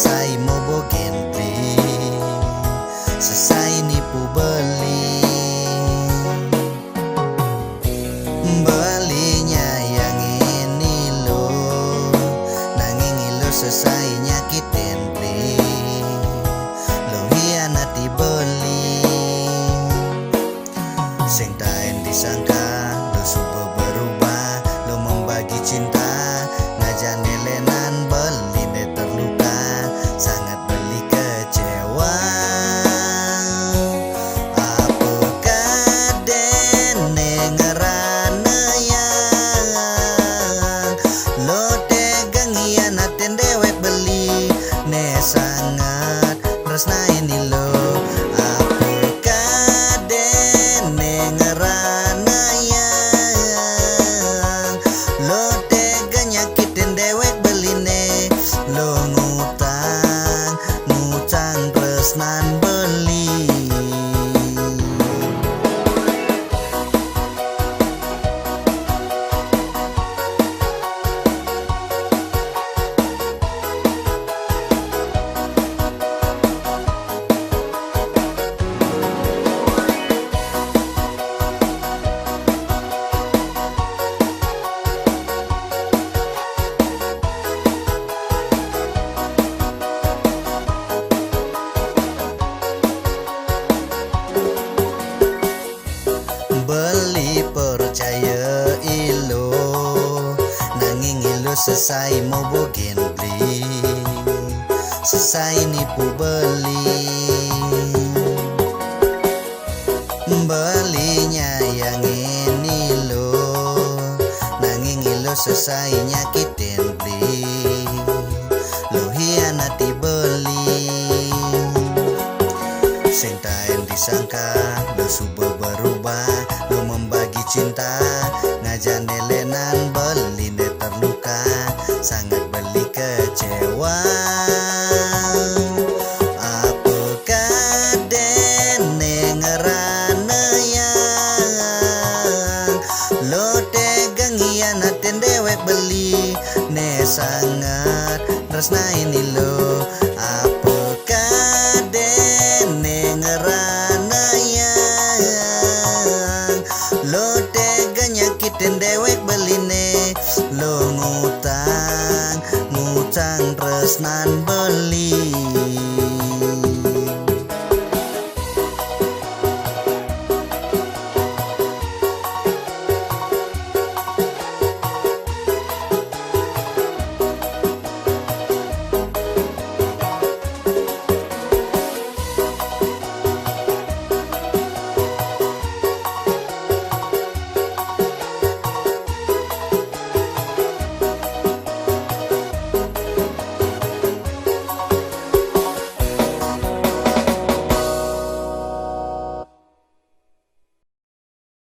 selesai mau bogen beli, selesai nipu beli. Belinya yang ini lo, nanging lo selesai nyakitin beli, lo hianati beli. Sing taen disangka lo subuh berubah, lo membagi cinta ngajane lenan beli ne terluka, sangat beli kecewa. Apakah dene ngerana yang lo tegang hianatin dewek beli ne sangat tresnain lo. Tresnan beli. Beli percaya ilo, nanging ilo selesai mau bogen beli, selesai nipu beli. Belinya yang ini lo, nanging ilo selesai nyakitin beli, lo hianati beli. Sing taen disangka lo subuh berubah, lo membagi cinta ngajane lenan beli ne terluka, sangat beli kecewa. Apakah dene ngerana yang lo tegang hianatin dewek beli ne sangat tresnain lo. Apakah dene ngerana yang lo tega nyakitin dewek beline, lo ngutang tresnan beli.